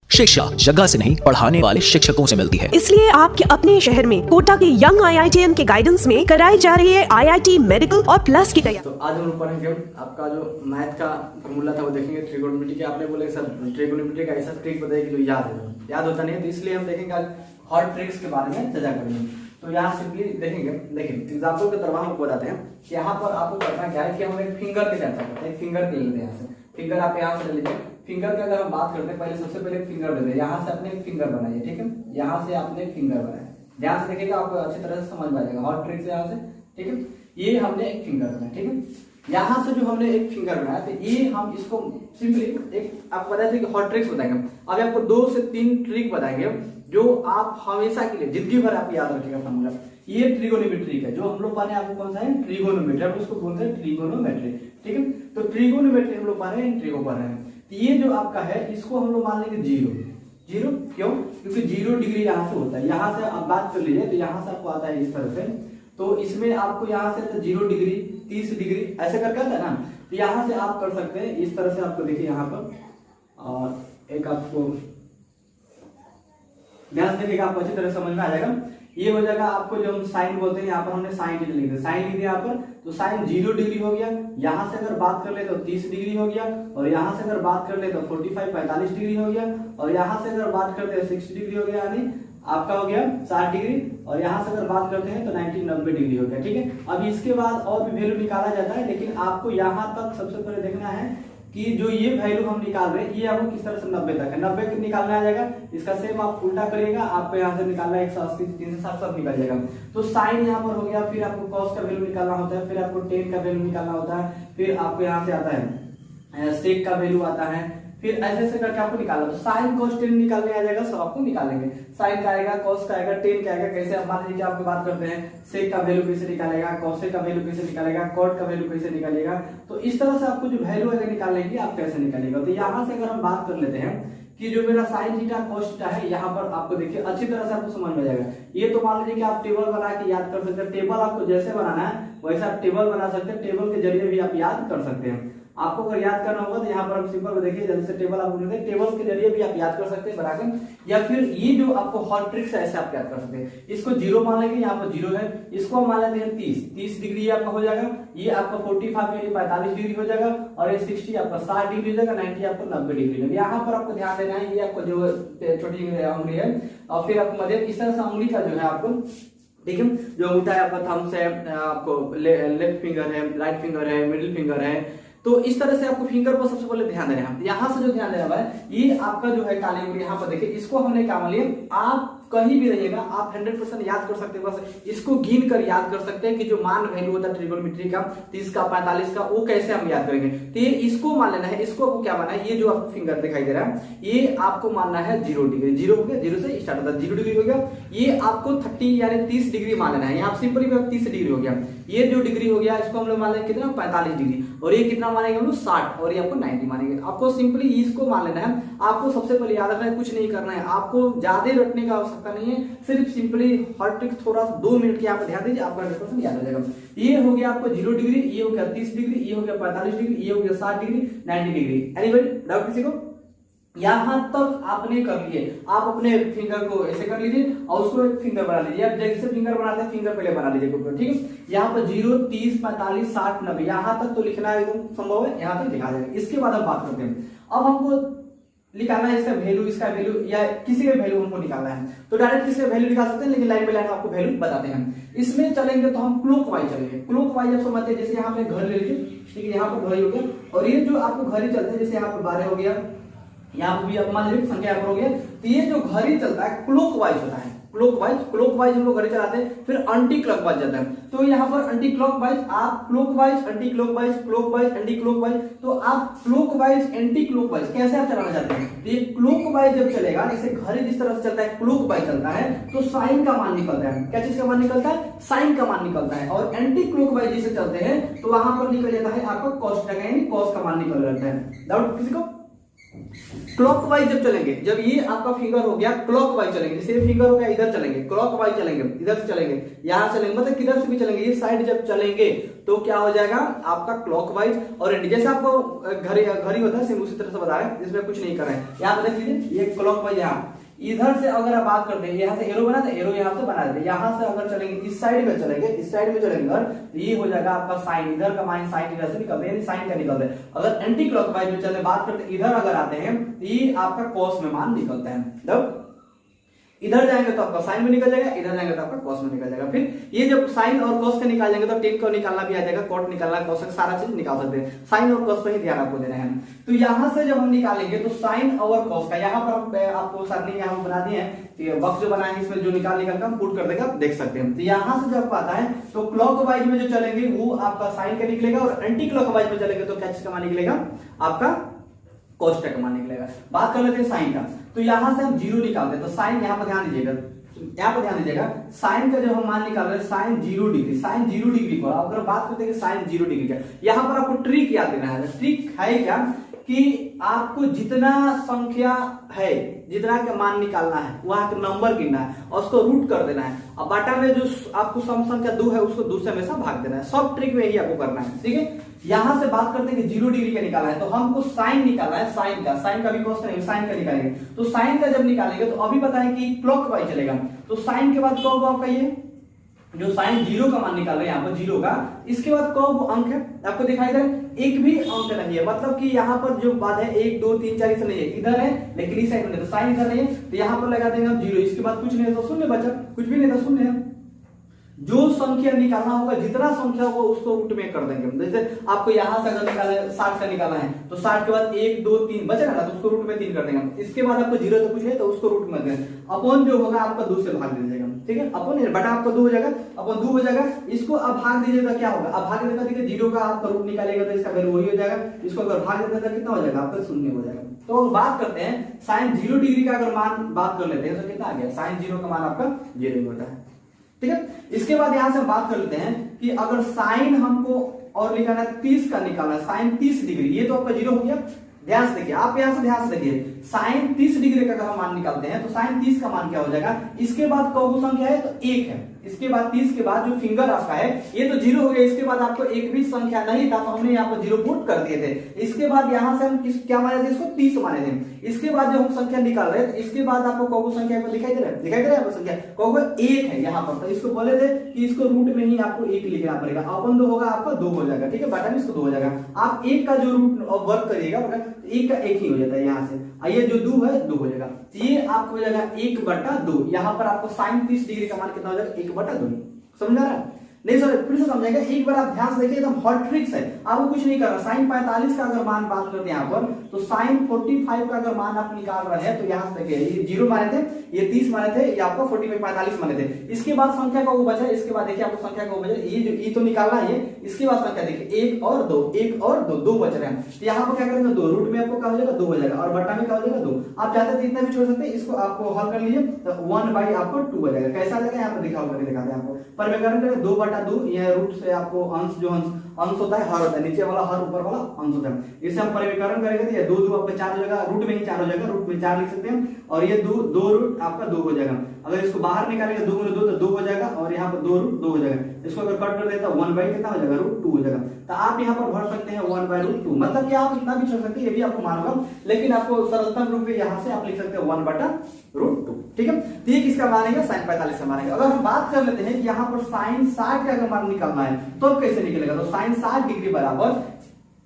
शिक्षा जगह से नहीं पढ़ाने वाले शिक्षकों से मिलती है। इसलिए आपके अपने शहर में कोटा के यंग IITian के गाइडेंस में कराई जा रही है IIT मेडिकल और प्लस की तैयारी। तो आज हम पढ़ेंगे आपका जो मैथ का फॉर्मूला था वो देखेंगे ट्रिगोनोमेट्री के। आपने बोले सर ट्रिगोनोमेट्री का ऐसा ट्रिक बताइए कि जो याद होता नहीं है, तो इसलिए हम देखेंगे आज हॉट ट्रिक्स के बारे में चर्चा करेंगे। तो यहाँ सिंपली देखेंगे, देखिए एग्जाम्पल के तरह हमको बताते हैं कि यहाँ पर आपको करना क्या है कि हम एक फिंगर की चर्चा करते हैं। फिंगर के लेते हैं, यहाँ से फिंगर आप यहाँ से ले लीजिए। फिंगर की अगर हम बात करते हैं, पहले सबसे पहले फिंगर लेते हैं। यहाँ से अपने फिंगर बनाइए, ठीक है। यहाँ से आपने फिंगर बनाया, ध्यान से देखिएगा, आपको अच्छी तरह से समझ में आ जाएगा हॉट ट्रिक से। यहाँ से ठीक है, ये हमने एक फिंगर बनाया, ठीक है। यहाँ से जो हमने एक फिंगर बनाया, तो ये हम इसको सिंपली एक आपको बताए थे कि हॉट ट्रिक्स बताएंगे। अभी आपको 2 से 3 ट्रिक बताएंगे जो आप हमेशा के लिए जिंदगी भर आप याद रखिएगा फॉर्मूला। ये ट्रिगोनोमेट्री है, जो हम लोग पढ़े आपको कौन सा है, ट्रिगोनोमेट्री। हम उसको बोलते हैं ट्रिगोनोमेट्री, ठीक है। तो ट्रिगोनोमेट्री हम लोग पढ़ रहे हैं, ट्रिगो पढ़ रहे हैं। तो ये जो आपका है इसको हम लोग मान लेंगे जीरो। क्यों? क्योंकि 0 डिग्री यहाँ से होता है। यहाँ से आप बात कर लीजिए, तो यहाँ से आपको आता है इस तरह से, तो इसमें आपको यहाँ से तो 0 डिग्री 30 डिग्री ऐसे करके आता है ना। तो यहाँ से आप कर सकते हैं इस तरह से। आपको देखिए यहाँ पर, और एक आपको ध्यान से देखिएगा, आपको अच्छी तरह समझ में आ जाएगा। ये हो जाएगा आपको जो हम साइन बोलते हैं, यहाँ पर हमने साइन लिख दिया, साइन लिख दिया यहाँ पर, तो साइन 0 डिग्री हो गया। यहाँ से अगर बात कर ले तो 30 डिग्री हो गया, और यहाँ से अगर बात कर ले तो 45 डिग्री हो गया, और यहाँ से अगर बात करते हैं 60 डिग्री हो गया, यानी आपका हो गया 60 डिग्री, और यहाँ से अगर बात करते हैं तो 90 डिग्री हो गया, ठीक है। अब इसके बाद और भी वैल्यू निकाला जाता है, लेकिन आपको यहाँ तक सबसे पहले देखना है कि जो ये वैल्यू हम निकाल रहे हैं ये आपको किस तरह से 90 तक है। 90 निकालना आ जाएगा, इसका सेम आप उल्टा करिएगा, आपको यहाँ से निकालना है 180, 360 सब निकल जाएगा। तो साइन यहाँ पर हो गया, फिर आपको कॉस का वैल्यू निकालना होता है, फिर आपको टेन का वैल्यू निकालना होता है, फिर आपको यहाँ से आता है सेक का वैल्यू आता है, फिर ऐसे ऐसे करके आपको निकालना। तो साइन कॉस टेन निकालने आ जाएगा, सब आपको निकालेंगे। साइन का आएगा, कॉस का आएगा, टेन का आएगा। कैसे आप मान लीजिए आपकी बात करते हैं, सेक का वैल्यू कैसे निकालेगा, कॉसेक का वैल्यू कैसे निकालेगा, कॉट का वैल्यू कैसे निकालेगा। तो इस तरह से आपको जो वैल्यू अगर निकालेंगे आप कैसे निकालेगा। तो यहाँ से अगर हम बात कर लेते हैं कि जो मेरा साइन थीटा कॉस थीटा है, यहाँ पर आपको देखिए अच्छी तरह से आपको समझ में आ जाएगा। ये तो मान लीजिए कि आप टेबल बना के याद कर सकते हैं। टेबल आपको जैसे बनाना है वैसे आप टेबल बना सकते हैं, टेबल के जरिए भी आप याद कर सकते हैं। आपको अगर याद करना होगा तो यहाँ पर हम सिंपल देखिए, जैसे टेबल आपको देते हैं, टेबल के जरिए भी आप याद कर सकते हैं बनाकर, या फिर ये जो आपको हॉट ट्रिक्स है ऐसे आप याद कर सकते हैं। इसको 0 मान लेंगे, यहाँ पर 0 है, इसको मान लेते हैं 30 डिग्री आपका हो जाएगा। ये आपका 45 यानी 45 डिग्री हो जाएगा, और ये 60 आपका 60 डिग्री हो जाएगा, 90 आपको 90 डिग्री। यहाँ पर आपको ध्यान देना है, ये आपको जो छोटी उंगली है, और फिर आपको मध्य इस तरह से उंगली का जो है आपको ठीक है, जो अंगूठा है आपका थंब्स है, आपको लेफ्ट फिंगर है, राइट फिंगर है, मिडिल फिंगर है। तो इस तरह से आपको फिंगर पर सबसे पहले ध्यान देना है। यहाँ से जो ध्यान देना है ये आपका जो है काली उंगली, यहाँ पर देखिए, इसको हमने क्या मान लिया, आप कहीं भी रहिएगा आप 100% याद कर सकते हैं। बस इसको गिन कर याद कर सकते हैं कि जो मान वैल्यू होता है ट्रिगोनोमेट्री का 30 का 45 का, वो कैसे हम याद करेंगे। तो ये इसको मान लेना है, इसको आपको क्या मानना है, ये जो आपको फिंगर दिखाई दे रहा है ये आपको मानना है 0 डिग्री। 0 हो गया, 0 से स्टार्ट होता है, 0 डिग्री हो गया। ये आपको 30 यानी 30 डिग्री मान लेना है। यहाँ सिंपली 30 डिग्री हो गया। ये जो डिग्री हो गया इसको हम लोग मान लेंगे कितना, 45 डिग्री, और ये कितना मानेंगे हम लोग 60, और ये आपको 90 मानेंगे। आपको सिंपली इसको मान लेना है। आपको सबसे पहले याद रखना है, कुछ नहीं करना है, आपको ज्यादा रखने का आवश्यकता नहीं है, सिर्फ सिंपली हॉट ट्रिक थोड़ा 2 मिनट की आप ध्यान दीजिए, आपका 100% याद हो जाएगा। ये हो गया आपको 0 डिग्री, ये हो गया 30 डिग्री, ये हो गया 45 डिग्री, ये हो गया 60 डिग्री, 90 डिग्री। एनीबॉडी डाउट किसी को? यहां तक आपने कर लिए। आप अपने फिंगर को ऐसे कर लीजिए और उसको एक फिंगर बना लीजिए। आप जैसे फिंगर बनाते हैं फिंगर पहले बना लीजिए, ठीक है। यहाँ पर 0, 30, 45, 60, 90 यहाँ तक तो लिखना एकदम संभव है, यहाँ तक लिखा जाएगा। इसके बाद हम बात करते हैं, अब हमको निकालना है इसका वैल्यू, इसका वैल्यू या किसी का वैल्यू हमको निकालना है। तो डायरेक्ट किसी का वैल्यू निकाल सकते हैं, लेकिन लाइन बाय लाइन आपको वैल्यू बताते हैं। इसमें चलेंगे तो हम क्लॉकवाइज चलेंगे। क्लॉकवाइज आप समझते हैं, जैसे यहाँ पे घर ले लीजिए, ठीक है, यहाँ पर घर हो गया, और ये जो आपको घर ही चलते हैं, जैसे यहाँ पर 12 हो गया, यहाँ पर भी आप मान लीजिए संख्या पर हो गया। तो ये जो घड़ी चलता है क्लॉकवाइज होता है। क्लॉकवाइज हम लोग घड़ी चलाते हैं, फिर एंटी क्लॉकवाइज जाता है। तो यहाँ पर एंटी क्लॉकवाइज, आप clockwise, anti clockwise, clockwise, anti clockwise. तो आप क्लॉकवाइज, एंटी क्लॉकवाइज कैसे आप चलाना चाहते हैं। तो ये क्लॉकवाइज जब चलेगा, जैसे घड़ी जिस तरह से चलता है क्लॉकवाइज चलता है, तो साइन का मान निकलता है। क्या चीज का मान निकलता है, साइन का मान निकलता है। और एंटी क्लॉकवाइज जिसे चलते हैं तो वहां पर निकल जाता है आपका कॉस का, यानी कॉस का मान निकल जाता है। डाउट किसी को? क्लॉकवाइज जब चलेंगे, जब ये आपका फिंगर हो गया क्लॉकवाइज चलेंगे, जैसे ये फिंगर हो गया इधर चलेंगे, क्लॉकवाइज चलेंगे, इधर से चलेंगे, यहां चलेंगे, मतलब किधर से भी चलेंगे, ये साइड जब चलेंगे तो क्या हो जाएगा आपका क्लॉकवाइज। और जैसे आपको घड़ी होता है सेम उसी तरह से बता रहे हैं, इसमें कुछ नहीं कर रहे हैं। यहाँ पर देख लीजिए ये क्लॉकवाइज, यहाँ इधर से अगर आप बात करते हैं, यहाँ से एरो बना दे, एरो यहाँ से बना दे, यहाँ से अगर चलेंगे इस साइड में चलेंगे, इस साइड में चलेंगे तो ये हो जाएगा आपका साइन, इधर का माइन साइन इधर से निकलते हैं, साइन का निकलते हैं। अगर एंटी क्लॉकवाइज में चलने बात करते इधर अगर आते हैं तो ये आपका कॉस में मान निकलता है। जब इधर जाएंगे तो आपका साइन में निकल जाएगा, इधर जाएंगे तो आपका कॉस में निकल जाएगा। फिर ये जब साइन और कॉस का निकाल जाएंगे तो टेन को निकालना भी आ जाएगा, कॉट निकालना, कॉसेक, सारा चीज निकाल सकते हैं। साइन और कॉस पर ही ध्यान आपको देना है। तो यहां से जब हम निकालेंगे तो साइन और कॉस का यहाँ पर आपको सरनी यहाँ बना दिए हैं, बक्स जो बनाए इसमें जो निकाल का हम पुट कर देगा, आप देख सकते हैं। तो यहां से जब आता है तो क्लॉकवाइज में जो चलेंगे वो आपका साइन का निकलेगा, और एंटी क्लॉकवाइज में चलेंगे तो क्या चीज का मान निकलेगा, आपका कॉस का मान निकलेगा। बात कर लेते हैं साइन का, तो यहां से हम जीरो निकालते हैं, तो साइन यहाँ पर ध्यान दीजिएगा, यहाँ पर ध्यान दीजिएगा, साइन का जब हम मान निकाल रहे हैं साइन 0 डिग्री, साइन 0 डिग्री को अगर बात करते हैं कि साइन 0 डिग्री का, यहाँ पर आपको ट्रिक याद देना है। ट्रिक है क्या कि आपको जितना संख्या है, जितना का मान निकालना है, वहां का नंबर गिनना है और उसको रूट कर देना है, और बाटा में जो आपको सम संख्या 2 है उसको 2 से हमेशा भाग देना है। सब ट्रिक में ही आपको करना है, ठीक है। यहां से बात करते हैं कि 0 डिग्री का निकालना है, तो हमको साइन निकालना है, साइन का भी कॉस नहीं, साइन का निकालेंगे। तो साइन का जब निकालेंगे तो अभी पता है कि क्लॉकवाइज चलेगा, तो साइन के बाद क्या होगा आपका, ये जो साइन 0 का मान निकाल रहे हैं यहाँ पर 0 का, इसके बाद कौन अंक है आपको दिखाई दे रहा है, एक भी अंक नहीं है, मतलब कि यहाँ पर जो बात है 1 2 3 4 नहीं है, इधर है लेकिन इस साइड में, तो साइन इधर नहीं है, तो यहाँ पर लगा देंगे हम 0, इसके बाद कुछ नहीं है तो शून्य बचा, कुछ भी नहीं था शून्य है। जो संख्या निकालना होगा, जितना संख्या होगा उसको रूट में कर देंगे। जैसे आपको यहां से अगर निकालना है 60 का निकालना है तो 60 के बाद 1 2 3 बचेगा ना, तो उसको रूट में 3 कर देंगे। इसके बाद आपको 0 तो कुछ है तो उसको रूट में देंगे, अपॉन जो होगा आपका 2 से भाग दीजिएगा, ठीक है। अपॉन बटा आपका 2 हो जाएगा, अपॉन 2 हो जाएगा, इसको अब भाग दीजिएगा क्या होगा, अब भाग देगा, देखिए 0 का आपका रूट निकालेगा तो इसका वैल्यू वही हो जाएगा, इसको अगर भाग देता तो कितना हो जाएगा आपका 0 हो जाएगा। तो बात करते हैं साइन 0 डिग्री का अगर मान बात कर लेते हैं तो कितना आ गया, साइन 0 का मान आपका 0 होता है, ठीक है। इसके बाद यहां से हम बात कर लेते हैं कि अगर साइन हमको और निकालना है 30 का निकालना है, साइन 30 डिग्री, ये तो आपका 0 हो गया। ध्यान से देखिए, आप यहां से ध्यान से देखिए, साइन 30 डिग्री का अगर हम मान निकालते हैं तो साइन 30 का मान क्या हो जाएगा, इसके बाद कौन संख्या है तो 1 है, इसके बाद 30 के बाद जो फिंगर आपका है ये तो 0 हो गया, इसके बाद आपको एक भी संख्या नहीं था तो हमने यहाँ पर 0 पुट कर दिए थे। इसके बाद यहां से हम क्या माने थे, इसको 30 माने थे। इसके बाद जो हम संख्या निकाल रहे थे, इसके बाद आपको कौन संख्या को दिखाई दे रहा है, दिखाई दे रहा है संख्या कौन 1 है यहाँ पर, तो इसको बोले थे कि इसको रूट में ही आपको 1 लिखना पड़ेगा, अपन 2 होगा आपका 2 हो जाएगा, ठीक है, बटा में इसको 2 हो जाएगा। आप 1 का जो रूट वर्क करिएगा 1 का 1 ही हो जाता है, यहाँ से ये जो 2 है 2 हो जाएगा, ये आपको हो जाएगा 1/2। यहाँ पर आपको साइन 30 डिग्री का मान कितना हो जाएगा 1/2, समझ रहा है नहीं सर, फिर से समझाएगा, एक बार आप ध्यान से देखिए, एकदम हॉट ट्रिक्स है, आपको कुछ नहीं करना। साइन 45 का अगर मान बात करते हैं यहाँ पर, तो साइन 45 का अगर मान आप निकाल रहे हैं तो यहाँ से देखिए, ये 0 माने थे, ये 30 माने थे, ये आपको 45 माने थे। इसके बाद संख्या का वो बचा, इसके बाद देखिए आपको संख्या का वो बचा, ये जो ई तो निकालना है, इसके बाद संख्या देखिए 1 और 2, 1 और 2 बच रहे हैं, तो यहाँ पर क्या करेंगे 2, रूट में आपको क्या हो जाएगा 2 हो जाएगा, और बटा में क्या हो जाएगा 2। आप चाहते हैं इतना भी छोड़ सकते हैं, इसको आपको हल कर लीजिए तो 1 आपको 2 हो जाएगा। कैसा लगा यहाँ पर दिखा होगा, दिखाते हैं आपको, पर मैं करेंगे 2/2, यह रूट से आपको अंश, जो अंश होता है हर होता है, नीचे वाला हर ऊपर वाला अंश होता है। इसे हम परिवीकरण करेंगे तो ये 2 2 आपका 4 हो जाएगा, रूट में ही 4 हो जाएगा, रूट में 4 लिख सकते हैं, और ये 2 रूट आपका 2 हो जाएगा। अगर इसको बाहर निकालेंगे 2 में 2 तो 2 हो जाएगा, और यहाँ पर 2 रूट 2 हो जाएगा। इसको अगर कट कर देता 1 कितना हो जाएगा √2 हो जाएगा। तो आप यहाँ पर भर सकते हैं 1/√2, मतलब कि आप इतना भी छोड़ सकते हैं, ये भी आपको मान होगा, लेकिन आपको सरलतम रूप में यहाँ से आप लिख सकते हैं 1/√2, ठीक है। तो ये किसका मानेगा, साइन 45 का मानेगा। अगर हम बात कर लेते हैं कि यहाँ पर साइन 60 का अगर मान निकालना है तो कैसे निकलेगा, तो साइन 60 डिग्री बराबर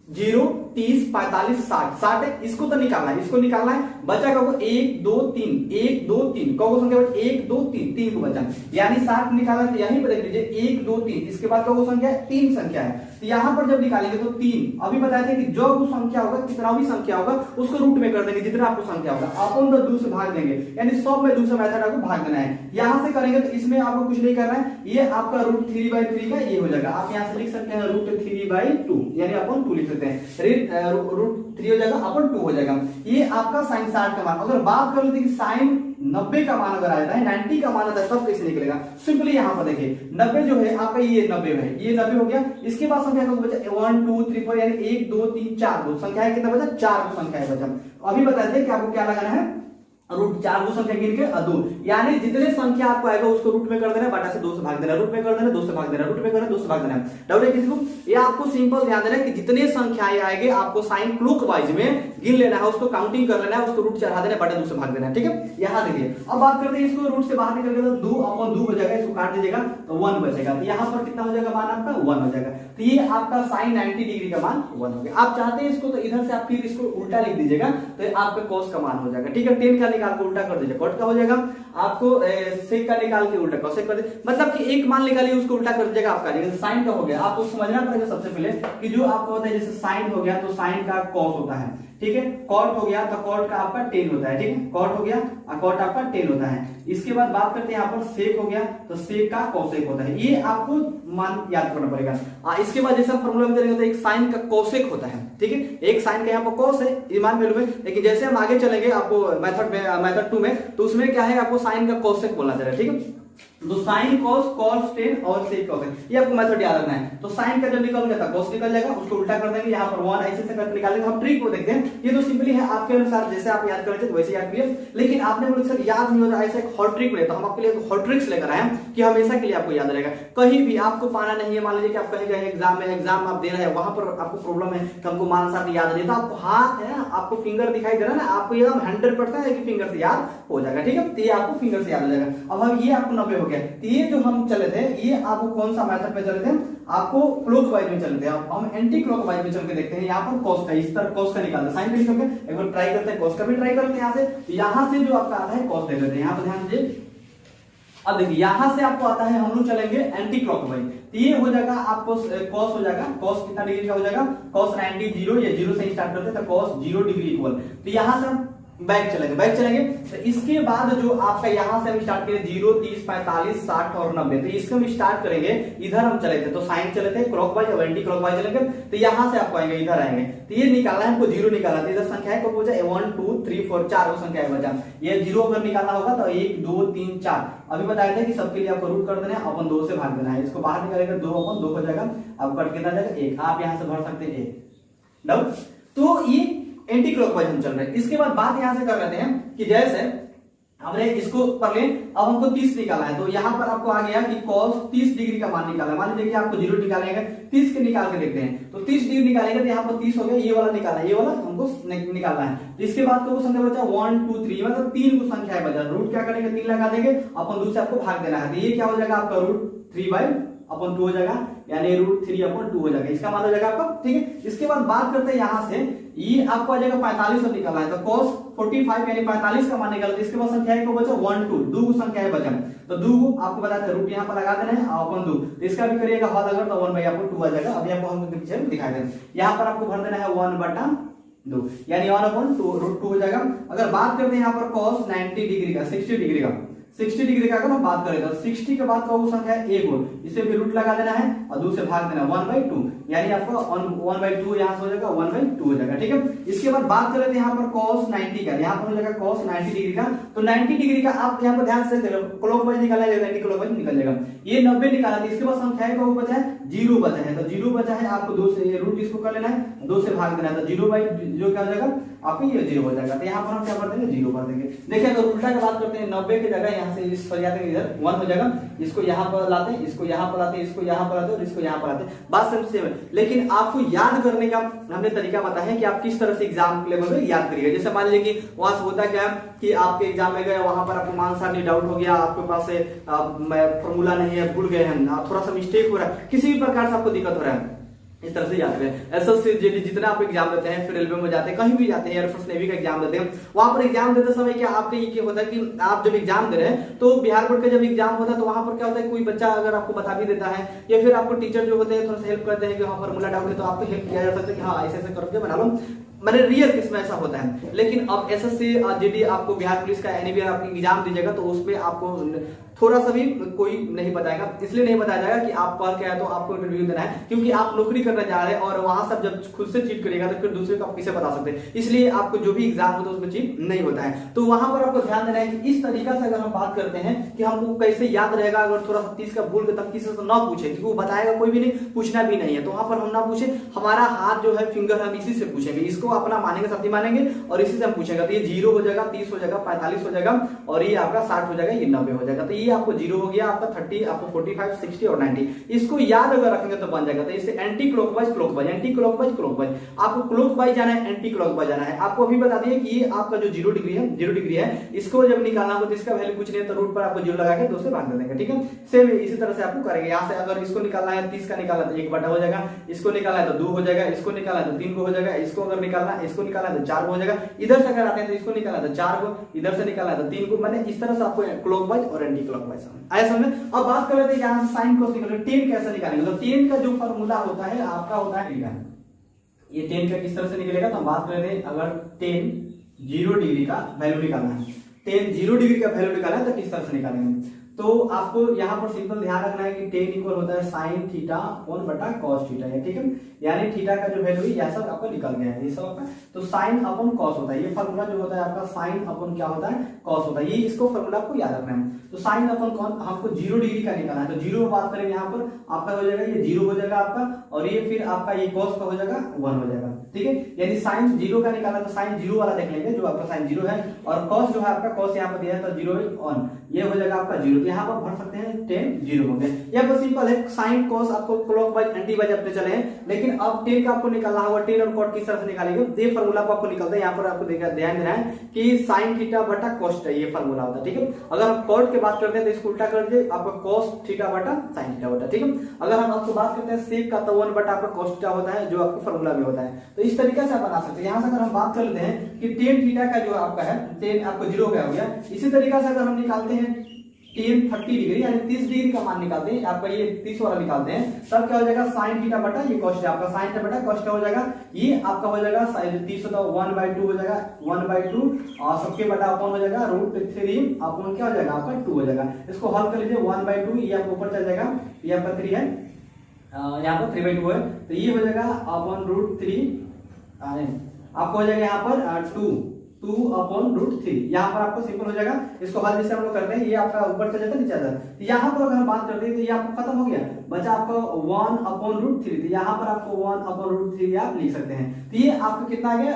0 30 45 60 है, इसको तो निकालना है, इसको निकालना है। बचा कहोगे 1 2 3 1 2 3, कहोगे संख्या बचा 1 2 3 3 को बचा, यानी 60 निकालना, तो यहीं पर देख लीजिए 1 2 3, इसके बाद कहोगे संख्या 3 संख्या है, तो यहाँ पर जब निकालेंगे तो 3, अभी बताए थे कि जो वो संख्या होगा, कितना भी संख्या होगा उसको रूट में कर देंगे, जितना आपको संख्या होगा अपन 2 से भाग देंगे, यानी सब में दूसरा मेथड आपको भाग देना है। यहाँ से करेंगे तो इसमें आपको कुछ नहीं करना है, ये आपका √3/3 का ये हो जाएगा। आप यहाँ से लिख सकते हैं √3/2, यानी अपन 2 लिख सकते हैं, √3 हो जाएगा अपन 2 हो जाएगा। ये आपका साइन 60 का मान। अगर बात कर लेते हैं कि साइन 90 का मान अगर आ जाता है, 90 का मान आता है, तब कैसे निकलेगा? सिंपली यहाँ पर देखिए 90 जो है आपका ये 90 है, ये 90 हो गया। इसके बाद संख्या का बचा 1 2 3 4 यानी 1 2 3 4 गो संख्या है, कितना बचा? 4 गो संख्या है बचा। अभी बताते हैं कि आपको क्या लगाना है, रूट 4 गो संख्या गिन के 2 यानी जितने संख्या आपको आएगा उसको रूट में कर देना, बटा से 2 से भाग देना, रूट में कर देना, 2 से भाग देना, रूट में करना, 2 से भाग देना। डाउट है किसी को? ये आपको सिंपल ध्यान देना कि जितने संख्याएं आएंगे आपको साइन क्लॉकवाइज में गिन लेना है, उसको काउंटिंग कर लेना है, उसको रूट चढ़ा देना, बटा 2 से भाग देना है। ठीक है, यहाँ देखिए अब बात करते हैं इसको रूट से बाहर निकल के तो 2/2 हो जाएगा, इसको काट दीजिएगा तो 1 बचेगा। तो यहाँ पर कितना हो जाएगा मान आपका? 1 हो जाएगा। तो ये आपका साइन 90 डिग्री का मान 1 हो गया। आप चाहते हैं इसको तो इधर से आप फिर इसको उल्टा लिख दीजिएगा तो आपका cos का मान हो जाएगा। ठीक है, tan का निकाल के उल्टा कर दीजिए, cot का हो जाएगा। आपको sec का निकाल के उल्टा cosec कर दीजिए, मतलब कि एक मान निकालिए उसको उल्टा कर दीजिएगा आपका। जैसे sin का हो गया, आपको समझना पड़ेगा सबसे पहले कि जो आपको होता है जैसे sin हो गया तो sin का cos होता है, ठीक है। cot हो गया तो cot का आपका tan होता है, ठीक है। cot हो गया और cot आपका tan होता है। इसके बाद बात करते हैं यहाँ पर sec हो गया तो sec का cosec होता है। ये आपको मान याद करना पड़ेगा। इसके बाद जैसे फॉर्मूला में चलेंगे तो एक sin का cosec होता है, ठीक है। एक sin का यहाँ पर cos है, ये मान वैल्यू में, लेकिन जैसे हम आगे चलेंगे आपको मेथड 2 में तो उसमें क्या है आपको sin का cosec बोलना चाहिए, ठीक है। तो sin cos cos tan और sec cosec ये आपको मेथड याद रखना है। तो sin का जब निकल गया था cos निकल जाएगा, उसको उल्टा कर देंगे, यहाँ पर 1 ऐसे से करके निकालेंगे। हम ट्रिक को देखते हैं, ये तो सिंपली है आपके अनुसार जैसे आप याद करेंगे तो वैसे याद करिए। लेकिन आपने बोला सर याद नहीं हो रहा, ऐसा एक हॉट ट्रिक में तो हम आपके लिए एक हॉट ट्रिक्स लेकर आए हैं कि हमेशा के लिए आपको याद रहेगा। कहीं भी आपको पाना नहीं है, मान लीजिए कि आप कहीं गए एग्जाम में, एग्जाम आप दे रहे हैं, वहां पर आपको प्रॉब्लम है कि हमको मान साथ याद नहीं, तो आपको हाथ है आपको फिंगर दिखाई दे रहा है ना, आपको ये 100% है कि फिंगर से याद हो जाएगा, ठीक है। तो ये आपको फिंगर से याद हो जाएगा। अब हम ये आपको 90 हो गया। तो ये जो हम चले थे ये आपको कौन सा मेथड पे चले थे? आपको क्लॉकवाइज में चलते हैं। अब हम एंटी क्लॉकवाइज में चल के देखते हैं। यहाँ पर cos का इस तरह cos का निकालते हैं, साइन का निकालते हैं, एक बार ट्राई करते हैं, cos का भी ट्राई करते हैं। यहाँ से यहाँ से जो आपका आता है cos ले लेते हैं, यहाँ पर ध्यान दीजिए। अब देखिए यहाँ से आपको आता है, हम लोग चलेंगे एंटी क्लॉकवाइज। तो ये हो जाएगा आपको cos हो जाएगा, cos कितना डिग्री का हो जाएगा? cos 90 0 या 0 से स्टार्ट करते हैं तो cos 0 डिग्री इक्वल। तो यहाँ से हम बैक चलेंगे तो इसके बाद जो आपका यहाँ से हम स्टार्ट करें 0 30 45 60 और 90, तो इसको हम स्टार्ट करेंगे। इधर हम चले थे तो साइन चले थे क्लॉकवाइज और एंटी क्लॉकवाइज चलेंगे। तो यहाँ से आपको आएंगे, इधर आएंगे तो ये निकालना है हमको, 0 निकालना है। इधर संख्या है को 1 2 3 4 4 संख्या है बचा। ये 0 अगर निकालना होगा तो 1 2 3 4 अभी बताया था कि सबके लिए आपको रूट कर देना है, अपन 2 से भाग देना है। इसको बाहर निकालेगा 2/2 हो जाएगा, अब कट कितना जाएगा 1। आप यहाँ से भर सकते हैं 1। डाउट? तो ये एंटी क्लॉकवाइज हम चल रहे हैं। इसके बाद बात यहां से कर लेते हैं कि जैसे हमने इसको पढ़ ले, अब हमको 30 निकाला है। तो यहाँ पर आपको आ गया कि cos 30 डिग्री का मान निकाला है। मान लीजिए कि आपको 0 निकालेंगे, 30 के निकाल के देखते हैं। तो 30 डिग्री निकालेंगे तो यहाँ पर 30 हो गया, ये वाला निकाला है, ये वाला हमको निकालना है। तो इसके बाद तो वो संख्या बचा 1 2 3, मतलब 3 को संख्या है बचा। रूट क्या करेंगे? 3 लगा देंगे, अपन 2 से आपको भाग देना है। तो ये क्या हो जाएगा आपका रूट 3/2 हो जाएगा, यानी रूट 3/2 हो जाएगा, इसका मान हो जाएगा आपका, ठीक है। इसके बाद बात करते हैं यहाँ से, ये आपको आ जाएगा 45 और निकालना है। तो cos 45 यानी 45 का मान निकालते हैं। इसके बाद संख्या है को बचा 1 2, 2 को संख्या है बचा। तो 2 को आपको बताते हैं रूट यहाँ पर लगा देना है अपन 2, तो इसका भी करिएगा हल अगर तो 1/2 आ जाएगा। अभी आपको हम पीछे दिखाई दें, यहाँ पर आपको भर देना है 1/2 यानी 1/2 रूट 2 हो जाएगा। अगर बात करते हैं यहाँ पर cos 90 डिग्री का 60 डिग्री का अगर हम बात करें तो 60 के बाद का वो संख्या है 1 और इसे भी रूट लगा देना है और 2 से भाग देना 1/2, यानी आपको 1/2 यहाँ से हो जाएगा 1/2 हो जाएगा, ठीक है। इसके बाद बात करें यहाँ पर cos 90 का, यहाँ पर हो जाएगा cos 90 डिग्री का। तो 90 डिग्री का आप यहाँ पर ध्यान से क्लॉकवाइज निकाला जाएगा, एंटी क्लॉकवाइज निकल जाएगा। ये 90 निकाला था, इसके बाद संख्या है को बचा है 0 बचा है। तो 0 बचा है, आपको 2 से रूट इसको कर लेना है, 2 से भाग देना है। तो 0/0 क्या हो जाएगा आपको? ये 0 हो जाएगा। तो यहाँ पर हम क्या कर देंगे? 0 कर देंगे। देखिए अगर उल्टा की बात करते हैं 90 की जगह यहाँ से इस पर जाते हैं, इधर 1 हो जाएगा, इसको यहाँ पर लाते हैं, इसको यहाँ पर लाते हैं, इसको यहाँ पर लाते हैं और इसको यहाँ पर लाते हैं। बात सब सेम है, लेकिन आपको याद करने का हमने तरीका बताया है कि आप किस तरह से एग्जाम लेवल में याद करिएगा। जैसे मान लीजिए कि वहां से होता क्या है कि आपके एग्जाम में गए, वहां पर आपको मान सारणी डाउट हो गया, आपके पास फॉर्मूला नहीं है, भूल गए हैं, थोड़ा सा मिस्टेक हो रहा है, किसी भी प्रकार से आपको दिक्कत हो रहा है, इस तरह से याद करें। एसएससी जेडी जितना आप एग्जाम देते हैं, फिर रेलवे में जाते हैं, कहीं भी जाते हैं, एयरफोर्स नेवी का एग्जाम देते हैं, वहां पर एग्जाम देते समय क्या आपके ये क्या होता है कि आप जब एग्जाम दे रहे हैं तो बिहार बोर्ड का जब एग्जाम होता है तो वहां पर क्या होता है, कोई बच्चा अगर आपको बता भी देता है या फिर आपको टीचर जो होते हैं थोड़ा सा हेल्प करते हैं कि हाँ फॉर्मूला डाउट है, तो आपको हेल्प किया जा सकता है कि हाँ ऐसे ऐसे करके बना लो। मैंने रियल केस में ऐसा होता है। लेकिन अब एसएससी जेडी आपको बिहार पुलिस का एनी भी आपको एग्जाम दीजिएगा तो उसमें आपको थोड़ा सा भी कोई नहीं बताएगा। इसलिए नहीं बताया जाएगा कि आप पढ़ के आए तो आपको इंटरव्यू देना है, क्योंकि आप नौकरी करने जा रहे हैं और वहां सब जब खुद से चीट करिएगा तो फिर दूसरे को आप किसे बता सकते हैं। इसलिए आपको जो भी एग्जाम होता है उसमें चीट नहीं होता है। तो वहां पर आपको ध्यान देना है कि इस तरीका से अगर हम बात करते हैं कि हमको कैसे याद रहेगा, अगर थोड़ा सा 30 का भूल के तब किसी से ना पूछे, क्योंकि वो बताएगा कोई भी नहीं, पूछना भी नहीं है, तो वहां पर हम ना पूछे, हमारा हाथ जो है फिंगर हम इसी से पूछेंगे, इसको अपना मानेंगे सत्य मानेंगे और इसी से हम पूछेंगे। तो ये 0 हो जाएगा, 30 हो जाएगा, 45 हो जाएगा और ये आपका 60 हो जाएगा, ये 90 हो जाएगा। तो ये आपको 0 हो गया, आपका 30, आपको 45, 60 और 90। इसको याद अगर रखेंगे तो बन जाएगा। तो इससे anti clockwise clockwise, anti clockwise clockwise, आपको क्लॉकवाइज जाना है, एंटी क्लॉकवाइज जाना है। आपको अभी बता दिए कि ये आपका जो 0 डिग्री है, 0 डिग्री है, इसको जब निकालना हो तो इसका वैल्यू कुछ नहीं है, तो रूट पर आपको 0 लगा के 2 से भाग दे देंगे, ठीक है। सेम इसी तरह से आपको करेंगे। यहाँ से अगर इसको निकालना है 30 का निकालना तो 1 बटा हो जाएगा, इसको निकालना है तो 2 हो जाएगा, इसको निकालना है तो 3 को हो जाएगा, इसको अगर निकालना है, इसको निकालना है तो 4 हो जाएगा, इधर से अगर आते हैं तो इसको निकालना है तो 4 को, इधर से निकालना है तो 3 को, मैंने इस तरह से आपको क्लॉकवाइज और एंटी क्लॉकवाइज आया समझ में। अब बात कर लेते हैं यहाँ से साइन कोस निकालेंगे, tan कैसे निकालेंगे। तो tan का जो फार्मूला होता है आपका होता है ये tan का किस तरह से निकलेगा, तो हम बात कर रहे हैं अगर tan 0 डिग्री का वैल्यू निकालना है, tan 0 डिग्री का वैल्यू निकालना है तो किस तरह से निकालेंगे। तो आपको यहाँ पर सिंपल ध्यान रखना है कि tan इक्वल होता है sin थीटा अपॉन बटा cos थीटा है, ठीक है। यानी थीटा का जो वैल्यू है यह सब आपको निकल गया है, ये सब आपका। तो sin अपॉन cos होता है, ये फार्मूला जो होता है आपका sin अपॉन क्या होता है, cos होता है। ये इसको फार्मूला आपको याद रखना है। तो sin अपॉन cos हमको 0 डिग्री का निकालना है, तो 0 बात करेंगे यहाँ पर आपका हो जाएगा ये 0 हो जाएगा आपका, और ये फिर आपका ये cos का हो जाएगा 1 हो जाएगा, ठीक है। यानी sin 0 का निकालना तो sin 0 वाला देख लेंगे जो आपका sin 0 है, और cos जो है आपका cos यहाँ पर दिया है तो 0 1, ये हो जाएगा आपका 0। तो यहाँ पर भर सकते हैं tan 0 हो गया। यह बस सिंपल है, sin cos आपको क्लॉकवाइज एंटी वाइज अपने चले हैं, लेकिन अब tan का आपको निकालना होगा, tan और cot किस तरह से निकालेंगे, ये फार्मूला को आपको निकलता है। यहाँ पर आपको ध्यान देना है कि sin थीटा बटा cos थीटा ये फार्मूला होता है, ठीक है। अगर हम cot की बात करते हैं तो इसको उल्टा कर दीजिए, आपका cos थीटा बटा sin थीटा होता है, ठीक है। अगर हम आपको बात करते हैं sec का तो 1 बटा आपका cos थीटा होता है, जो आपको फार्मूला भी होता है। तो इस तरीके से आप बना सकते हैं। यहाँ से अगर हम बात कर लेते हैं कि tan थीटा का जो आपका है, tan आपको 0 हो गया, इसी तरीके से अगर हम निकालते हैं tan 30 डिग्री यानी 30 डिग्री का मान निकालते हैं, आपका ये 30 वाला निकालते हैं, तब क्या हो जाएगा sin थीटा बटा ये cos थीटा, आपका sin थीटा बटा cos थीटा हो जाएगा। ये आपका हो जाएगा 30 होता है 1/2 हो जाएगा, 1/2 और सबके बटा अपॉन हो जाएगा √3 अपॉन क्या हो जाएगा आपका 2 हो जाएगा। इसको हल कर लीजिए, 1/2 ये आपको ऊपर चल जाएगा, ये आपका 3 है, यहाँ पर 3/2 है, तो ये हो जाएगा अपॉन √3 आपको हो जाएगा यहाँ पर 2 अपॉन √3, यहाँ पर आपको सिंपल हो जाएगा। इसको हल जैसे हम लोग करते हैं, ये आपका ऊपर चल जाता है नीचे आता है, तो यहाँ पर अगर हम बात करते हैं तो ये आपको खत्म हो गया, बचा आपका 1 अपॉन √3, तो यहाँ पर आपको 1 अपॉन √3 आप लिख सकते हैं। तो ये आपका कितना आ गया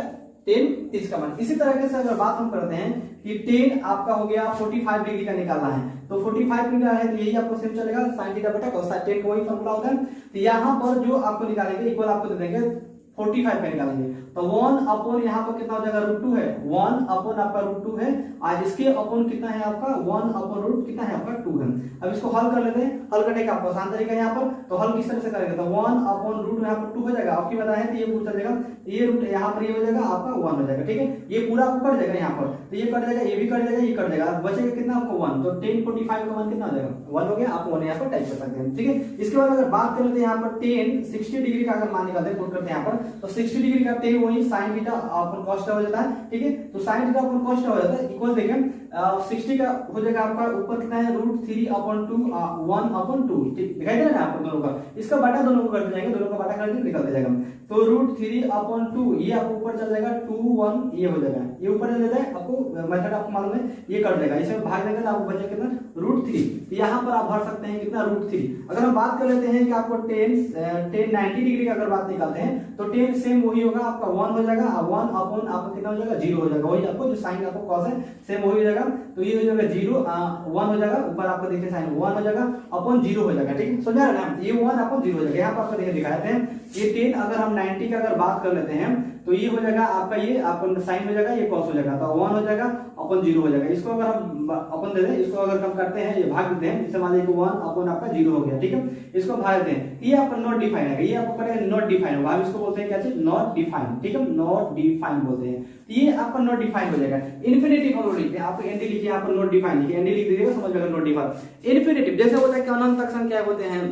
tan 30 का मान। इसी तरीके से अगर बात हम करते हैं कि tan आपका हो गया 45 डिग्री का निकालना है, तो 45 डिग्री है तो यही आपको सेम चलेगा, sin थीटा बटा cos tan का वही फार्मूला होता है। तो यहाँ पर जो आपको निकालेंगे इक्वल आपको दे देंगे 45 पे निकालेंगे, तो 1 अपॉन यहाँ पर कितना हो जाएगा √2 है, 1 अपॉन आपका √2 है, आज इसके अपॉन कितना है आपका 1 अपॉन √2 कितना है आपका 2 है। अब इसको हल कर लेते हैं, हल करने का आपको आसान तरीका है यहाँ पर। तो हल किस तरह से करेंगे, तो 1 अपॉन √2 यहाँ पर 2 हो जाएगा, आपकी बताया है तो ये पूरा जाएगा, ये रूट यहाँ पर ये हो जाएगा आपका 1 हो जाएगा, ठीक है। ये पूरा आपको कट जाएगा यहाँ पर, तो ये कट जाएगा, ये भी कट जाएगा, ये कट जाएगा, बचेगा कितना आपको 1, तो tan 45 का मान कितना हो जाएगा 1 हो गया, आप 1 यहाँ पर टाइप कर सकते हैं, ठीक है। इसके बाद अगर बात करें तो यहाँ पर tan 60 डिग्री का अगर मान निकालते हैं, पुट करते हैं यहाँ पर, तो 60 डिग्री का tan वही sin theta upon cos theta हो जाता है, ठीक है। तो sin theta upon cos theta हो जाता है, इक्वल देखिए 60 का हो जाएगा आपका ऊपर कितना है √3 अपॉन 2 1 अपॉन 2, ठीक दिखाई दे रहा है आपको दोनों का, इसका बटा दोनों को कर जाएंगे, दोनों का बटा करके निकलते जाएगा, तो √3 अपॉन 2 ये आपको ऊपर चल जाएगा 2 1 ये हो जाएगा, ये ऊपर चल जाता है, आपको मेथड आपको मालूम है, ये कट जाएगा, इसमें भाग देंगे तो आपको बचेगा कितना √3, तो यहाँ पर आप भर सकते हैं कितना √3। अगर हम बात कर लेते हैं कि आपको tan 90 डिग्री का अगर बात निकालते हैं तो tan सेम वही होगा, आपका 1 हो जाएगा, 1 अपॉन आपका कितना हो जाएगा 0 हो जाएगा, वही आपको जो sin आपको cos है सेम वही हो जाएगा, तो ये हो जाएगा 0 1 हो जाएगा, ऊपर आपको देखिए sin 1 हो जाएगा अपॉन 0 हो जाएगा, ठीक है, समझ आ रहा है ना, ये 1 अपॉन 0 हो जाएगा। यहाँ पर आपको देखिए दिखाते हैं, ये tan अगर हम 90 का अगर बात कर लेते हैं तो ये हो जाएगा आपका, ये आपका sin हो जाएगा, ये cos हो जाएगा, तो 1 हो जाएगा अपॉन 0 हो जाएगा। इसको अगर हम अपन दे दें, इसको अगर कम करते हैं, ये भाग देते हैं, जैसे मान लीजिए 1 अपॉन आपका 0 हो गया, ठीक है, इसको भाग देते हैं, ये आपका नॉट डिफाइन है, ये आपको पड़ेगा नॉट डिफाइन होगा, हम इसको बोलते हैं क्या चीज नॉट डिफाइन, ठीक है, नॉट डिफाइन बोलते हैं, तो ये आपका नॉट डिफाइन हो जाएगा। इन्फिनिटिव हम लोग लिखते हैं, आप एनडी लिखिए, यहाँ पर नॉट डिफाइन लिखिए, एनडी लिख दीजिएगा, समझ जाएगा नॉट डिफाइन। इन्फिनिटिव जैसे होता है कि अनंत तक संख्या होते हैं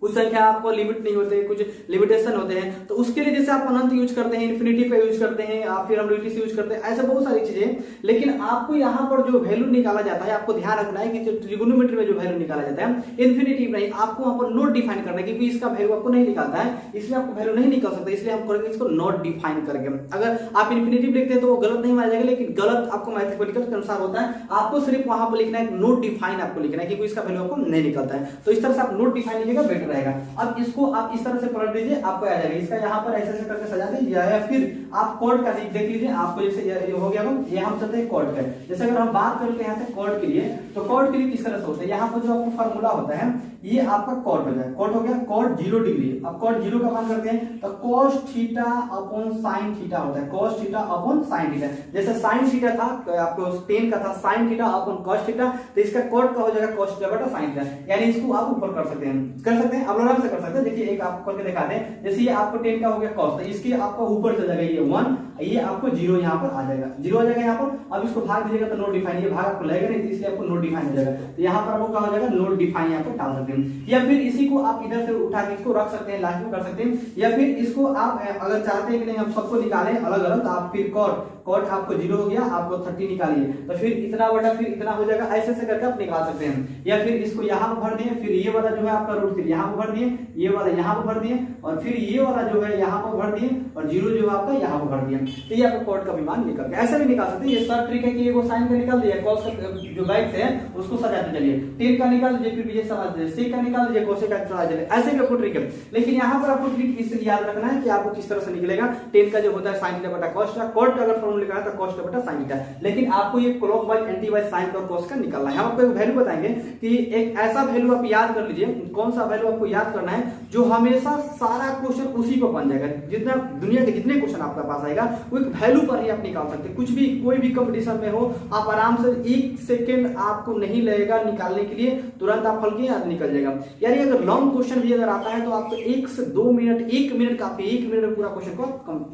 कुछ संख्या आपको लिमिट नहीं होते, कुछ लिमिटेशन होते हैं, तो उसके लिए जैसे आप अनंत यूज करते हैं, इन्फिनिटी का यूज करते हैं, या फिर हम रिलेटिव यूज करते हैं, ऐसे बहुत सारी चीजें। लेकिन आपको यहाँ पर जो वैल्यू निकाला जाता है, आपको ध्यान रखना है कि जो ट्रिगोनोमेट्री में जो वैल्यू निकाला जाता है इन्फिनिटी नहीं, आपको वहां पर नोट डिफाइन करना है, क्योंकि इसका वैल्यू आपको नहीं निकालता है, इसलिए आपको वैल्यू नहीं निकाल सकता, इसलिए हम करेंगे इसको नोट डिफाइन करके। अगर आप इन्फिनिटी लिखते हैं तो वो गलत नहीं माना जाएगा, लेकिन गलत आपको मैथमेटिकल के अनुसार होता है, आपको सिर्फ वहां पर लिखना है नोट डिफाइन आपको लिखना है, क्योंकि इसका वैल्यू आपको नहीं निकलता है। तो इस तरह से आप नोट डिफाइन लिखिएगा, बेटर रहेगा। अब इसको आप इस तरह से पलट दीजिए, आपको आ जाएगा, इसका यहाँ पर ऐसे करके सजा दीजिए, या फिर आप कोड का देख लीजिए, आपको जैसे ये हो गया, ये हम चलते हैं कोड का। जैसे अगर हम बात करते हैं यहाँ से कोड के लिए, तो कोड के लिए किस तरह से होता है, यहाँ पर जो आपको फार्मूला होता है, ये आपका कोड हो जाए, कोड हो गया, कोड 0 डिग्री। अब कोड 0 का मान करते हैं तो cos theta upon sin theta होता है, cos theta upon sin theta. जैसे sin थीटा था आपको 10 का था, sin theta upon cos theta, तो इसका कोड का हो जाएगा cos थीटा बटा sin थीटा। यानी इसको आप ऊपर कर सकते हैं, आप आराम से कर सकते हैं। देखिए एक आपको करके दिखाते हैं, जैसे ये आपको 10 का हो गया cos, तो इसके आपको ऊपर चल जाएगा ये 1, ये आपको 0 यहाँ पर आ जाएगा, 0 आ जाएगा यहाँ पर। अब इसको भाग दीजिएगा तो नोट डिफाइन, ये भाग आपको लगेगा नहीं, इसलिए आपको नोट डिफाइन हो जाएगा, तो यहाँ पर आपको क्या हो जाएगा, नोट डिफाइन यहाँ पर डाल सकते हैं। या फिर इसी को आप इधर से उठा के इसको रख सकते हैं, लास्ट में कर सकते हैं। या फिर इसको आप अगर चाहते हैं कि नहीं हम सबको निकालें अलग अलग, तो आप फिर कोड आपको 0 हो गया, आपको 30 निकालिए, तो फिर इतना बटा फिर इतना हो जाएगा, ऐसे करके आप निकाल सकते हैं। या फिर इसको यहाँ पर भर दिए, फिर ये वाला जो है आपका रूट 3 यहाँ पर भर दिए, ये वाला यहाँ पर भर दिए, और फिर ये वाला जो है यहाँ पर भर दिए, और 0 जो है आपका यहाँ पर भर दिए, तो ये आपका कोड का भी मान निकल गया। ऐसा भी निकाल सकते हैं, ये सब ट्रिक है कि वो साइन का निकाल दिया, कॉस का जो बैक से है उसको सजाते चलिए, 10 का निकाल दीजिए, फिर ये समझ लीजिए, सेक का निकाल दीजिए, कोसे का समझ लीजिए, ऐसे भी आपको ट्रिक है। लेकिन यहाँ पर आपको ट्रिक इसलिए याद रखना है कि आपको किस तरह से निकलेगा। 10 का जो होता है sin थीटा बटा cos का, कोड का अगर फॉर्मूला लिखना है तो cos थीटा बटा sin थीटा, लेकिन आपको ये क्लॉकवाइज एंटी वाइज साइन और cos का निकालना है। हम आपको एक वैल्यू बताएंगे कि एक ऐसा वैल्यू आप याद कर लीजिए, कौन सा वैल्यू आपको याद करना है जो हमेशा सारा क्वेश्चन उसी पर बन जाएगा, जितना दुनिया के जितने क्वेश्चन आपके पास आएगा वो एक वैल्यू पर ही आप निकाल सकते हैं। कुछ भी कोई भी कंपटीशन में हो, आप आराम से 1 सेकंड आपको नहीं लगेगा निकालने के लिए, तुरंत आप हल किए निकल जाएगा। यानी अगर लॉन्ग क्वेश्चन भी अगर आता है तो आपको 1 से 2 मिनट, 1 मिनट काफी, 1 मिनट में पूरा क्वेश्चन को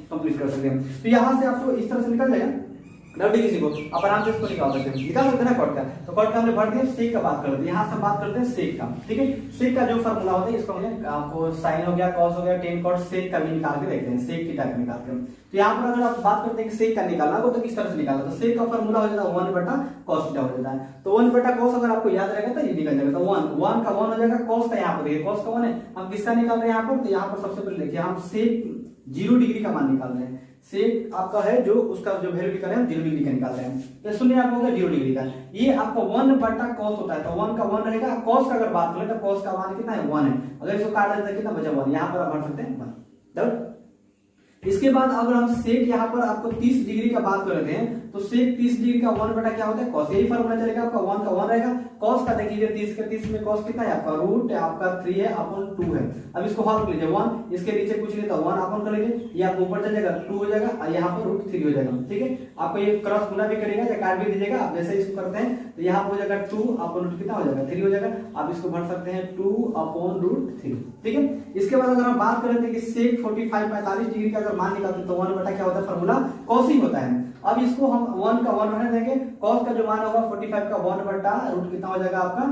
कंप्लीट कर सकते हैं। तो यहां से आपको इस तरह से निकल जाएगा, डब्ल्यू किसी को आप आराम से इसको निकाल सकते हैं, निकाल सकते हैं ना कोड का। तो कोड का हमने भर दिया, सेक का बात करते हैं, यहाँ से बात करते हैं सेक का, ठीक है। सेक का जो फॉर्मूला होता है, इसको हमने आपको साइन हो गया, कॉस हो गया, 10 कॉट, सेक का भी निकाल के देखते हैं, सेक की टाइप निकालते हैं। तो यहाँ पर अगर आप बात करते हैं कि सेक का निकालना हो तो किस तरह से निकालना, तो सेक का फॉर्मूला हो जाता है 1 बटा cos थीटा हो जाता है। तो 1 बटा cos अगर आपको याद रहेगा तो ये निकल जाएगा, तो 1 का 1 हो जाएगा, cos का यहाँ पर देखिए cos का 1 है, हम किसका निकाल रहे हैं यहाँ पर, तो यहाँ पर सबसे पहले देखिए हम सेक 0 डिग्री का मान निकाल रहे हैं। सेक आपका है जो उसका जो वैल्यू निकाल रहे हैं 0 डिग्री का निकाल रहे हैं, तो सुनिए आप होगा 0 डिग्री का, ये आपका 1 बटा cos होता है, तो 1 का 1 रहेगा। cos का अगर बात करें तो cos का मान कितना है 1 है, अगर इसको काट देते कितना बचा 1, यहाँ पर आप भर सकते हैं 1। इसके बाद अगर हम सेक यहाँ पर आपको 30 डिग्री का बात कर रहे हैं, तो सेक 30 डिग्री का 1 बटा क्या होता है cos, यही फॉर्मूला चलेगा आपका, 1 का 1 रहेगा, cos का देखिए 30 के 30 में cos कितना है आपका रूट आपका 3 है अपॉन 2 है। अब इसको हल कर लीजिए, 1 इसके नीचे कुछ नहीं, तो 1 अपॉन कर लीजिए, ये आपको ऊपर चल जाएगा 2 हो जाएगा, और यहाँ पर रूट 3 हो जाएगा, ठीक है। आपको ये क्रॉस गुना भी करेगा या काट भी दीजिएगा, आप जैसे इसको करते हैं तो यहाँ पर हो जाएगा 2 अपॉन रूट कितना हो जाएगा 3 हो जाएगा, आप इसको भर सकते हैं 2 अपॉन रूट 3, ठीक है। इसके बाद अगर हम बात करते हैं कि सेक 45 डिग्री का अगर मान निकालते हैं तो 1 बटा क्या होता है फॉर्मूला cos ही होता है। अब इसको हम 1 का 1 रहने देंगे, cos का जो मान होगा 45 का 1 बटा रूट कितना हो जाएगा आपका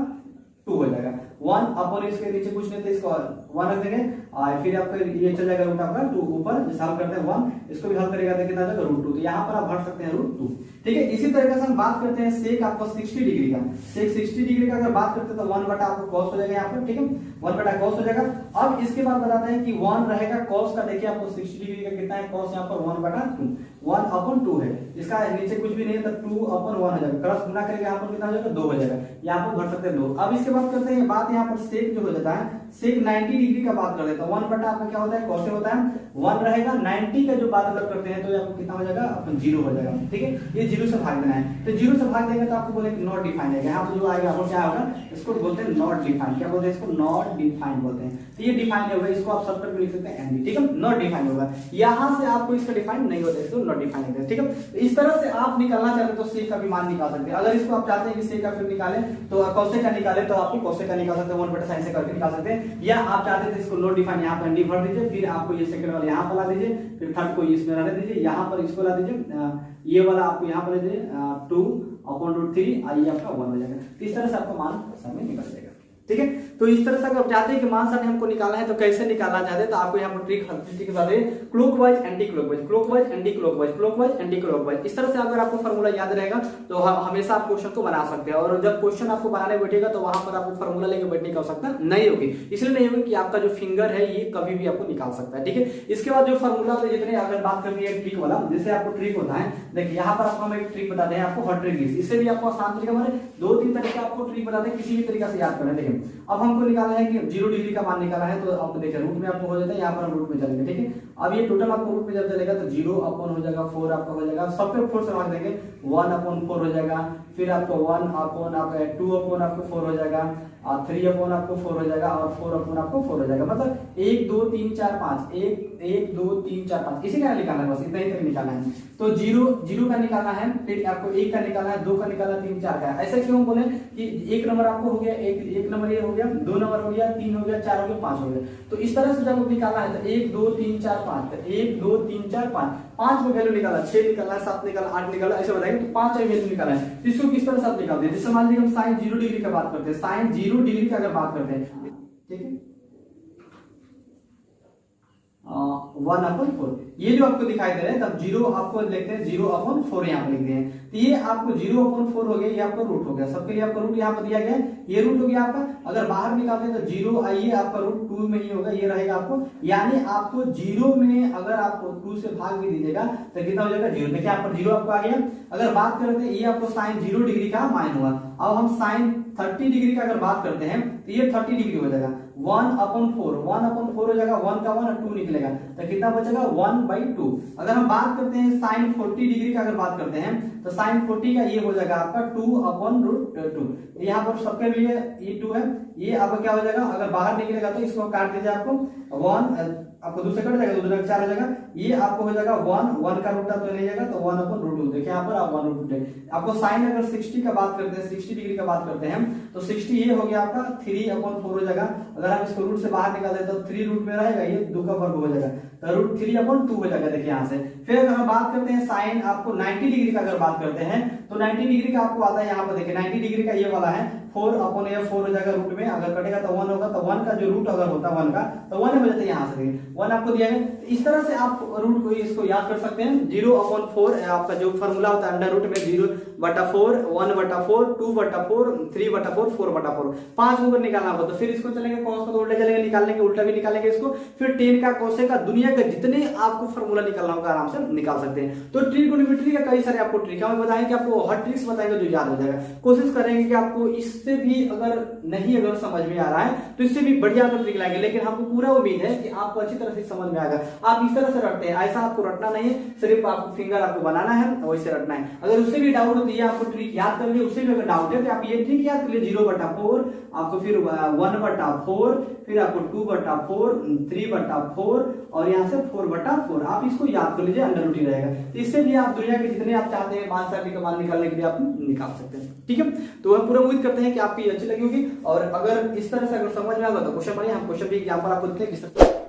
2 हो जाएगा, 1 अपॉन इसके नीचे कुछ नहीं, तो इसको 1 रख देंगे, और फिर आपका ये चल जाएगा रूट आपका 2 ऊपर, जैसे हल करते हैं 1, इसको भी हल करेगा तो कितना आ जाएगा रूट 2, तो यहाँ पर आप भर सकते हैं रूट 2, ठीक है। इसी तरीके से हम बात करते हैं सेक आपको 60 डिग्री का, सेक 60 डिग्री का अगर बात करते हैं तो 1 बटा आपको cos हो जाएगा यहाँ पर, ठीक है, 1 बटा cos हो जाएगा। अब इसके बाद बताते हैं कि 1 रहेगा cos का, देखिए आपको 60 डिग्री का कितना है cos यहाँ पर 1 बटा 2, 1 अपॉन 2 है, इसका नीचे कुछ भी नहीं है तो 2 अपॉन 1 हो जाएगा, क्रॉस गुना करेंगे यहाँ पर कितना हो जाएगा 2 हो जाएगा, यहाँ पर भर सकते हैं 2। अब इसके बाद करते हैं बात यहाँ पर सेक जो हो जाता है, सेक 90 डिग्री का बात कर लेते हैं, 1 बटा आपका क्या होता है cos होता है, 1 रहेगा, 90 का जो बात अगर करते हैं तो आपको कितना हो जाएगा अपन 0 हो जाएगा, ठीक है। ये 0 से भाग देना है, तो 0 से भाग देंगे तो आपको बोलेंगे नॉट डिफाइंड है, यहाँ पर जो आएगा वो क्या होगा, इसको बोलते हैं नॉट डिफाइंड, क्या बोलते हैं इसको नॉट डिफाइंड बोलते हैं। तो ये डिफाइंड होगा, इसको आप शॉर्टकट में लिख सकते हैं एनडी, ठीक है, नॉट डिफाइंड होगा, यहाँ से आपको इसका डिफाइंड नहीं होता है, इसको नॉट डिफाइंड होता है, ठीक है। इस तरह से आप निकालना चाहते हैं तो सेक का भी मान निकाल सकते हैं। अगर इसको आप चाहते हैं कि सेक का फिर निकालें तो cos का निकालें तो आपको cos का निकाल सकते हैं, 1 बटा sin से करके निकाल सकते हैं, या आप चाहते थे इसको नॉट डिफाइंड यहाँ पर एनडी भर दीजिए, फिर आपको ये सेकंड वाला यहाँ पर ला दीजिए, फिर थर्ड को इसमें रहने दीजिए, यहाँ पर इसको ला दीजिए, ये वाला आपको यहाँ पर ले दीजिए 2 अपॉन रूट 3, ये आपका 1 हो जाएगा। तो इस तरह से आपका मान समय निकल जाएगा। ठीक है। तो इस तरह से अगर आप चाहते हैं कि मान सर ने हमको निकालना है तो कैसे निकालना चाहते हैं, तो आपको यहाँ पर ट्रिक के बता दें, clockwise anti clockwise, clockwise anti clockwise, clockwise anti clockwise. इस तरह से अगर आपको फॉर्मूला याद रहेगा तो हमेशा आप क्वेश्चन को बना सकते हैं। और जब क्वेश्चन आपको बनाने बैठेगा तो वहां पर आपको फॉर्मूला लेके बैठने की आवश्यकता नहीं होगी। इसलिए नहीं होगी कि आपका जो फिंगर है ये कभी भी आपको निकाल सकता है, ठीक है। इसके बाद जो फॉर्मूला होता है, जितने अगर बात करनी है ट्रिक वाला, जैसे आपको ट्रिक होता है, देखिए यहाँ पर आपको हम एक ट्रिक बताते हैं आपको हॉट ट्रिक। इससे भी आपको आसान तरीका माने 2-3 तरीका आपको ट्रिक बताते हैं, किसी भी तरीका से याद करना है। देखिए अब हमको निकालना है कि 0 डिग्री का मान निकाला है, तो आपको देखिए रूट में आपको हो जाता है, यहाँ पर हम रूट में चलेंगे, ठीक है। अब ये टोटल आपको रूट में जब चलेगा तो 0 अपॉन हो जाएगा 4 आपका हो जाएगा, सब पे 4 से भाग देंगे, 1 अपॉन 4 हो जाएगा, फिर आपको 1 अपॉन आपका 2 अपॉन आपको 4 हो जाएगा, 3 अपॉन आपको 4 हो जाएगा, और 4 अपॉन आपको 4 हो जाएगा। मतलब 1 2 3 4 5, 1 2 3 4 5, इसी का निकालना है, बस इतना ही तक निकालना है। तो 0 का निकालना है, फिर आपको 1 का निकालना है, 2 का निकालना है, 3 4 का। ऐसा क्यों बोले कि 1 नंबर आपको हो गया, एक नंबर ये हो गया, 2 नंबर हो गया, 3 हो गया, 4 हो गया, 5 हो गया। तो इस तरह से जब निकालना है तो 1 2 3 4 5, 1 2 3 4 5 में वैल्यू निकाला, 6 निकाला, 7 निकाला, 8 निकाला, ऐसे बताएंगे तो 5 वैल्यू निकाला है। तो इसको किस तरह से आप निकालते हैं, जैसे मान लीजिए हम साइन 0 डिग्री का बात करते हैं, साइन 0 डिग्री का अगर बात करते हैं, ठीक है, 1/4 ये जो आपको दिखाई दे रहा है, तब 0 आपको लिखते हैं 0/4 यहाँ पर लिखते हैं। तो ये आपको 0/4 हो गया, ये आपका रूट हो गया, सबके लिए आपका रूट यहाँ पर दिया गया है, ये रूट हो गया आपका। अगर बाहर निकालते हैं तो 0 आइए आपका रूट 2 में ही होगा, ये रहेगा आपको, यानी आपको 0 में अगर आपको 2 से भाग भी दीजिएगा तो कितना हो जाएगा 0। देखिए यहाँ पर 0 आपको आ गया। अगर बात करते हैं ये आपको साइन 0 डिग्री का मान हुआ। अब हम साइन 30 डिग्री का अगर बात करते हैं तो ये 30 डिग्री हो जाएगा, 1/4 हो जाएगा, 1 का 1 और 2 निकलेगा, तो कितना बचेगा 1/2। अगर हम बात करते हैं साइन 40 डिग्री का अगर बात करते हैं तो साइन 40 का ये हो जाएगा आपका 2/√2। यहाँ पर सबके लिए ये 2 है, ये आपका क्या हो जाएगा, अगर बाहर निकलेगा तो इसको काट दीजिए, आपको 1 आपको 2 से कट जाएगा, 2 4 हो जाएगा, ये आपको हो जाएगा 1 का रूट तो नहीं जाएगा, तो 1/√2। देखिए यहाँ पर आप 1/√2। आपको साइन अगर 60 का बात करते हैं, 60 डिग्री का बात करते हैं तो 60 ये हो गया आपका 3/4 हो जाएगा। अगर आप इसको रूट से बाहर निकाल दें तो 3 रूट में रहेगा, ये 2 का वर्ग हो जाएगा, तो √3/2 हो जाएगा। देखिए यहाँ से फिर अगर हम बात करते हैं साइन आपको 90 डिग्री का अगर बात करते हैं तो 90 डिग्री का आपको आता है, यहाँ पर देखिए 90 डिग्री का ये वाला है 4/4 हो जाएगा, रूट में अगर कटेगा तो 1 होगा, तो 1 का जो रूट अगर होता है 1 का तो 1 हो जाता है, यहाँ से 1 आपको दिया है। इस तरह से आप रूट को इसको याद कर सकते हैं। 0/4 आपका जो फॉर्मूला होता है अंडर रूट में 0/4, 1/4, 2/4, 3/4, 4/4, 5 ऊपर निकालना होगा। तो फिर इसको चलेंगे कॉस को तो उल्टा चलेंगे, निकालने के उल्टा भी निकालेंगे इसको, फिर टेन का कोसे का, दुनिया का जितने आपको फॉर्मूला निकालना होगा आराम से निकाल सकते हैं। तो ट्रिगोनोमेट्री का कई सारे आपको ट्रिक हम बताएंगे, आपको हर ट्रिक्स बताएंगे जो याद हो जाएगा। कोशिश करेंगे कि आपको इससे भी अगर समझ में आ रहा है तो इससे भी बढ़िया अगर ट्रिक लाएंगे, लेकिन हमको पूरा उम्मीद है कि आपको अच्छी तरह से समझ में आएगा। आप इस तरह से रटते हैं, ऐसा आपको रटना नहीं है, सिर्फ आपको फिंगर आपको बनाना है और वैसे रटना है। अगर उससे भी डाउट होती है आपको ट्रिक याद कर लिए, उससे भी अगर डाउट है तो आप ये ट्रिक याद कर लिए 0/4, आपको फिर 1/4, फिर आपको 2/4, 3/4 और यहाँ से 4/4, आप इसको याद कर लीजिए, अंडर रूट ही रहेगा। तो इससे भी आप दुनिया के जितने आप चाहते हैं मान सारणी का मान निकालने के लिए आप निकाल सकते हैं, ठीक है। तो हम पूरा उम्मीद करते हैं कि आपकी अच्छी लगी होगी, और अगर इस तरह से अगर समझ में आएगा तो क्वेश्चन पढ़िए, हम क्वेश्चन भी एग्जाम्पल आपको देते हैं किस तरह